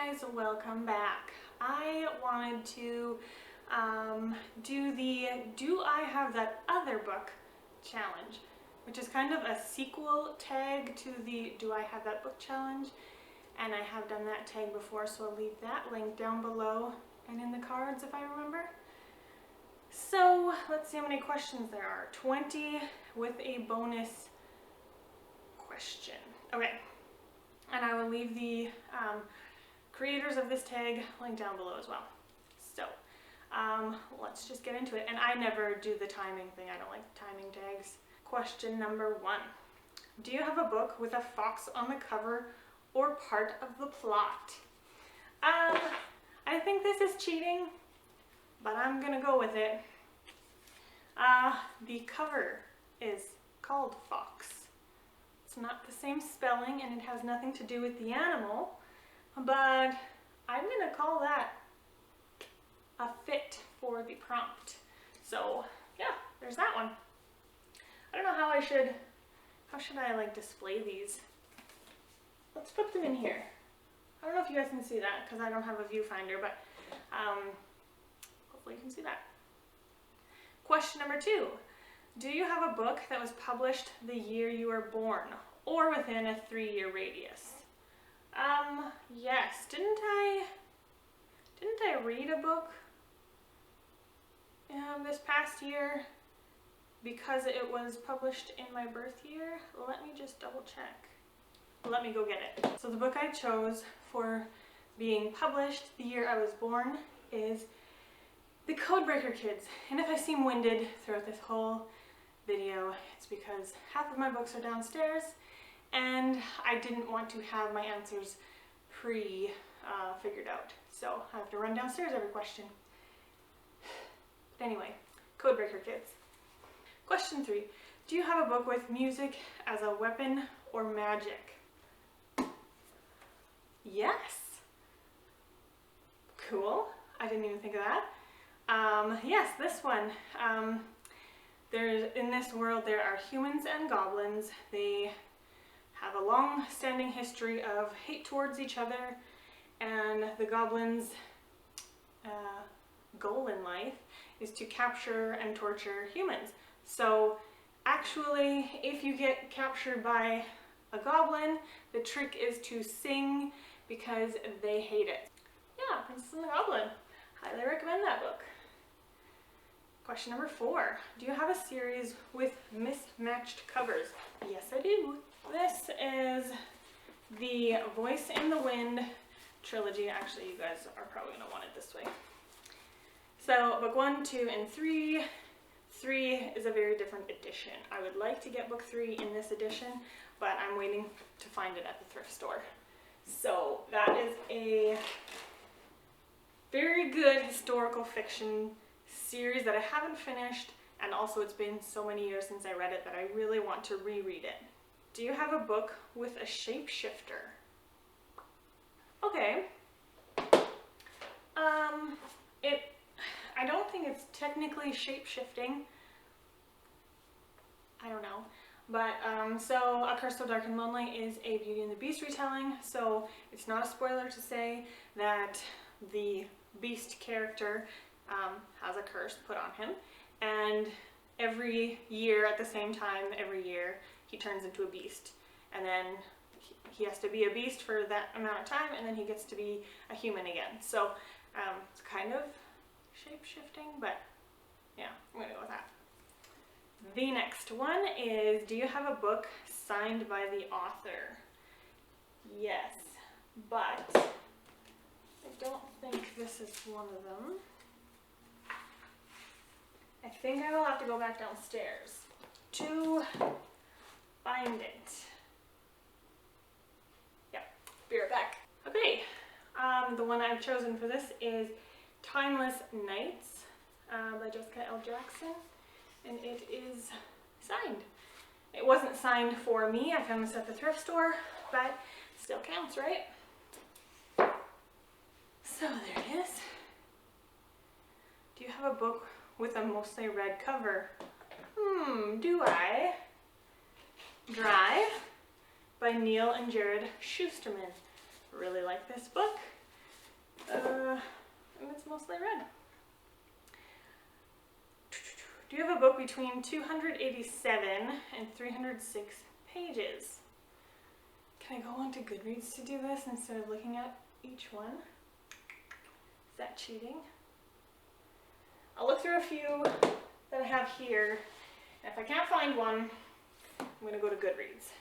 guys, welcome back. I wanted to do the Do I Have That Other Book challenge, which is kind of a sequel tag to the Do I Have That Book challenge, and I have done that tag before, so I'll leave that link down below and in the cards if I remember. So let's see how many questions there are. 20 with a bonus question. Okay, and I will leave the creators of this tag link down below as well. So let's just get into it. And I never do the timing thing. I don't like timing tags. Question number 1. Do you have a book with a fox on the cover or part of the plot? I think this is cheating, but I'm gonna go with it. The cover is called Fox. It's not the same spelling and it has nothing to do with the animal, but I'm gonna call that a fit for the prompt. So yeah, there's that one. I don't know how should I like display these? Let's put them in here. I don't know if you guys can see that because I don't have a viewfinder, but hopefully you can see that. Question number 2. Do you have a book that was published the year you were born or within a 3-year radius? Yes. Didn't I read a book this past year because it was published in my birth year? Let me just double check. Let me go get it. So the book I chose for being published the year I was born is The Codebreaker Kids. And if I seem winded throughout this whole video, it's because half of my books are downstairs and I didn't want to have my answers figured out. So I have to run downstairs every question. But anyway, Codebreaker Kids. Question 3. Do you have a book with music as a weapon or magic? Yes. Cool. I didn't even think of that. Yes, this one. In this world there are humans and goblins. They have a long-standing history of hate towards each other, and the goblins' goal in life is to capture and torture humans. So actually, if you get captured by a goblin, the trick is to sing because they hate it. Yeah, Princess and the Goblin. Highly recommend that book. Question number 4. Do you have a series with mismatched covers? Yes, I do. This is the Voice in the Wind trilogy. Actually, you guys are probably going to want it this way. So, book 1, 2, and 3. 3 is a very different edition. I would like to get book 3 in this edition, but I'm waiting to find it at the thrift store. So, that is a very good historical fiction series that I haven't finished, and also it's been so many years since I read it that I really want to reread it. Do you have a book with a shapeshifter? Okay. I don't think it's technically shape-shifting. I don't know. But, so A Curse So Dark and Lonely is a Beauty and the Beast retelling, so it's not a spoiler to say that the Beast character has a curse put on him, and every year at the same time, every year, he turns into a beast, and then he has to be a beast for that amount of time, and then he gets to be a human again. So it's kind of shape-shifting, but yeah, I'm gonna go with that. The next one is, do you have a book signed by the author? Yes, but I don't think this is one of them. I think I will have to go back downstairs to find it. Yep, be right back. Okay, the one I've chosen for this is Timeless Nights by Jessica L. Jackson, and it is signed. It wasn't signed for me, I found this at the thrift store, but still counts, right? So there it is. Do you have a book with a mostly red cover? Do I? Drive by Neil and Jared Shusterman. Really like this book. And it's mostly red. Do you have a book between 287 and 306 pages? Can I go on to Goodreads to do this instead of looking at each one? Is that cheating? I'll look through a few that I have here, and if I can't find one, I'm gonna go to Goodreads.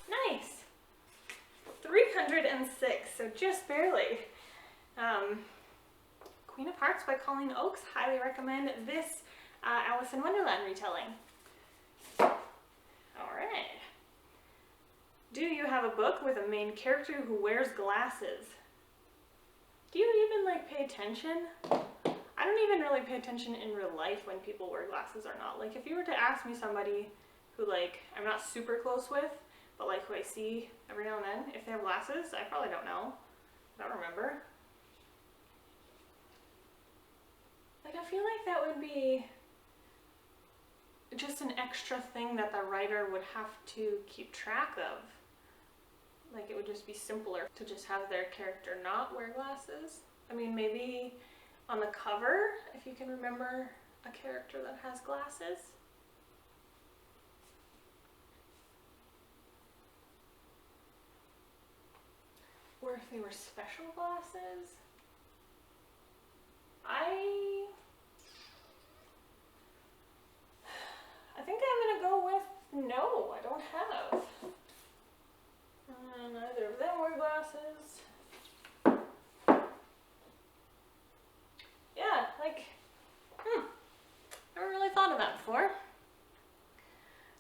Nice! 306, so just barely. Queen of Hearts by Colleen Oakes. Highly recommend this Alice in Wonderland retelling. Alright. Do you have a book with a main character who wears glasses? Do you even like pay attention? I don't even really pay attention in real life when people wear glasses or not. Like if you were to ask me somebody who like I'm not super close with, but like who I see every now and then, if they have glasses, I probably don't know. I don't remember. Like I feel like that would be just an extra thing that the writer would have to keep track of. Like it would just be simpler to just have their character not wear glasses. I mean, maybe on the cover, if you can remember a character that has glasses. Or if they were special glasses. I think I'm gonna go with no, I don't have. Neither of them wear glasses. Yeah, like, never really thought of that before.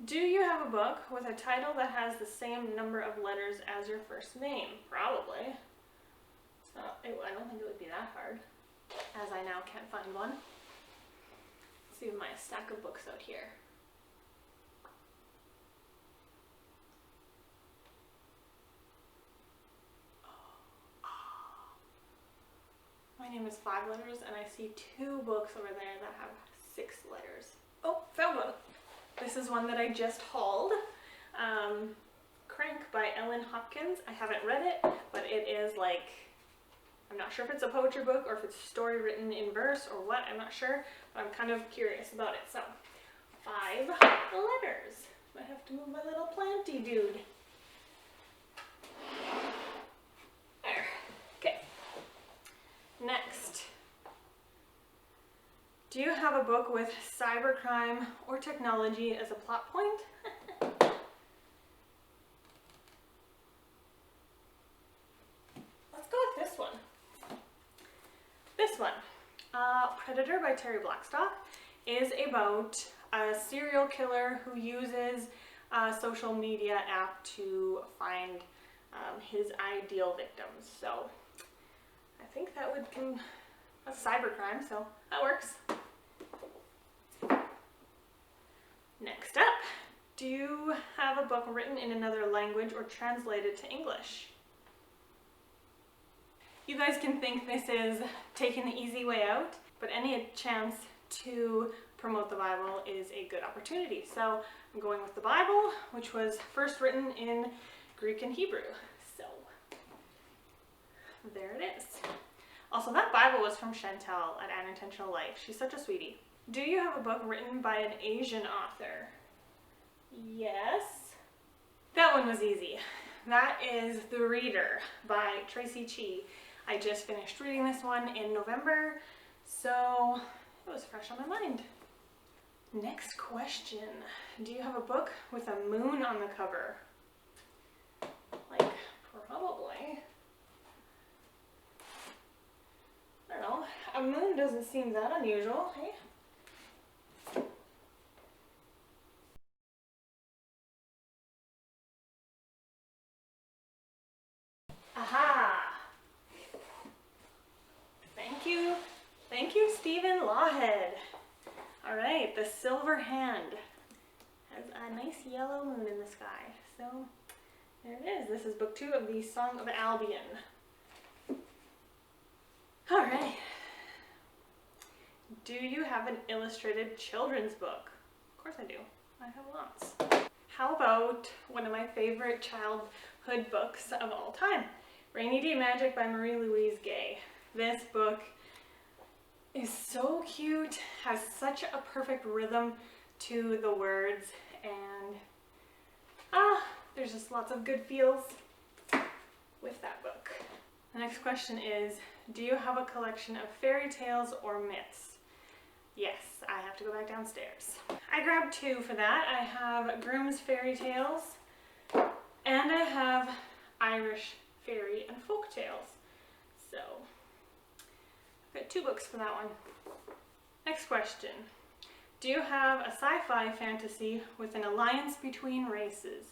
Do you have a book with a title that has the same number of letters as your first name? Probably. It's not, I don't think it would be that hard, as I now can't find one. Let's see my stack of books out here. My name is 5 letters, and I see 2 books over there that have 6 letters. Oh, found one. This is one that I just hauled. Crank by Ellen Hopkins. I haven't read it, but it is like, I'm not sure if it's a poetry book or if it's a story written in verse or what, I'm not sure, but I'm kind of curious about it. So, 5 letters. I have to move my little planty dude. There. Okay. Next. Do you have a book with cybercrime or technology as a plot point? Let's go with this one. This one, Predator by Terry Blackstock, is about a serial killer who uses a social media app to find his ideal victims. So I think that would be a cybercrime, so that works. Next up, do you have a book written in another language or translated to English? You guys can think this is taking the easy way out, but any chance to promote the Bible is a good opportunity. So I'm going with the Bible, which was first written in Greek and Hebrew. So there it is. Also, that Bible was from Chantel at An Intentional Life. She's such a sweetie. Do you have a book written by an Asian author? Yes. That one was easy. That is The Reader by Tracy Chee. I just finished reading this one in November, so it was fresh on my mind. Next question. Do you have a book with a moon on the cover? Like, probably. I don't know. A moon doesn't seem that unusual, hey? Aha! Thank you, Stephen Lawhead. All right, The Silver Hand has a nice yellow moon in the sky. So there it is. This is book 2 of the Song of Albion. All right. Do you have an illustrated children's book? Of course I do. I have lots. How about one of my favorite childhood books of all time, Rainy Day Magic by Marie Louise Gay. This book is so cute, has such a perfect rhythm to the words, and there's just lots of good feels with that book. The next question is, do you have a collection of fairy tales or myths? Yes, I have to go back downstairs. I grabbed two for that. I have Grimm's Fairy Tales and I have Irish Fairy and Folk Tales. So, I've got two books for that one. Next question. Do you have a sci-fi fantasy with an alliance between races?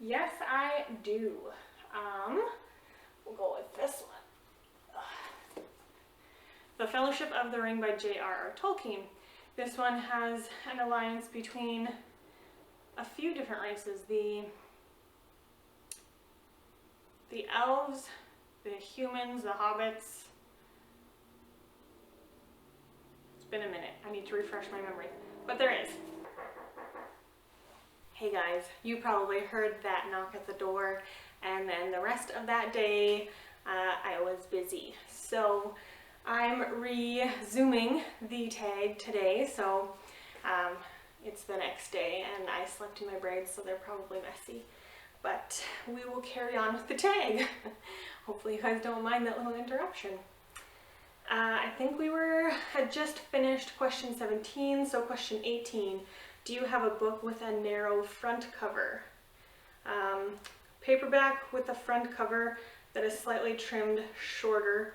Yes, I do. We'll go with this one. The Fellowship of the Ring by J.R.R. Tolkien. This one has an alliance between a few different races. The elves, the humans, the hobbits. It's been a minute. I need to refresh my memory. But there is. Hey guys, you probably heard that knock at the door, and then the rest of that day I was busy. So I'm resuming the tag today, so it's the next day and I slept in my braids, so they're probably messy. But we will carry on with the tag. Hopefully you guys don't mind that little interruption. I think we had just finished question 17, so question 18. Do you have a book with a narrow front cover? Paperback with a front cover that is slightly trimmed shorter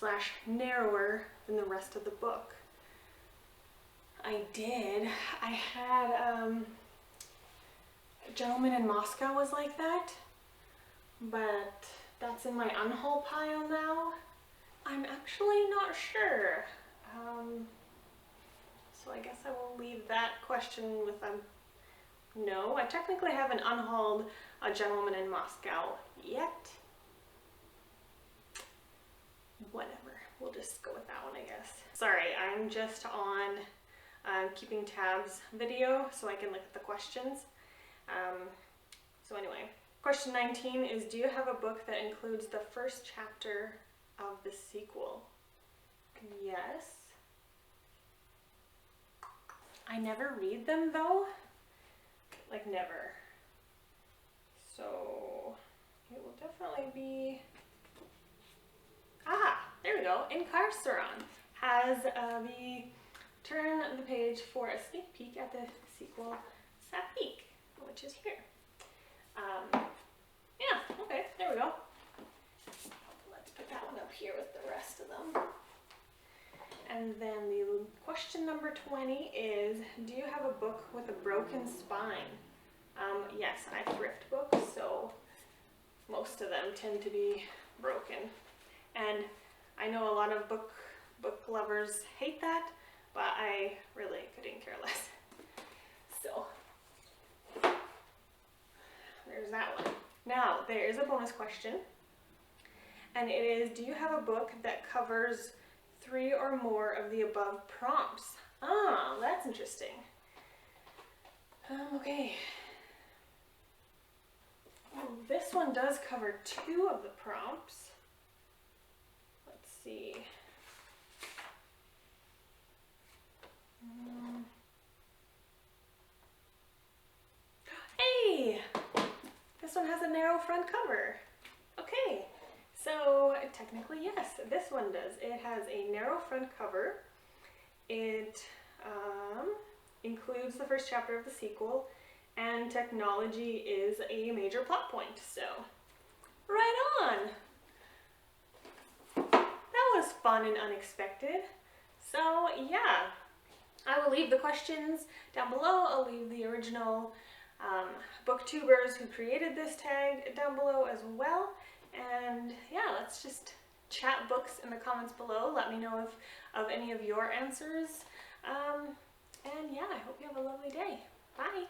/ narrower than the rest of the book. I did. I had Gentleman in Moscow was like that, but that's in my unhaul pile now. I'm actually not sure. So I guess I will leave that question with a no. I technically haven't unhauled A Gentleman in Moscow yet. Whatever, we'll just go with that one, I guess. Sorry, I'm just on keeping tabs video so I can look at the questions. So anyway, question 19 is, do you have a book that includes the first chapter of the sequel? Yes. I never read them though, like never. So it will definitely be, there we go, Incarceron has the turn the page for a sneak peek at the sequel Sapik, which is here. Yeah, okay, there we go. Let's put that one up here with the rest of them. And then the question number 20 is, do you have a book with a broken spine? Yes, I thrift books, so most of them tend to be broken. And I know a lot of book lovers hate that, but I really couldn't care less. So there's that one. Now, there is a bonus question, and it is, do you have a book that covers 3 or more of the above prompts? That's interesting. Okay. Well, this one does cover 2 of the prompts. Let's see. Hey! This one has a narrow front cover. Okay. So technically, yes, this one does. It has a narrow front cover. It includes the first chapter of the sequel, and technology is a major plot point. So, right on. That was fun and unexpected. So yeah, I will leave the questions down below. I'll leave the original booktubers who created this tag down below as well. And yeah, let's just chat books in the comments below. Let me know of any of your answers. And yeah, I hope you have a lovely day. Bye.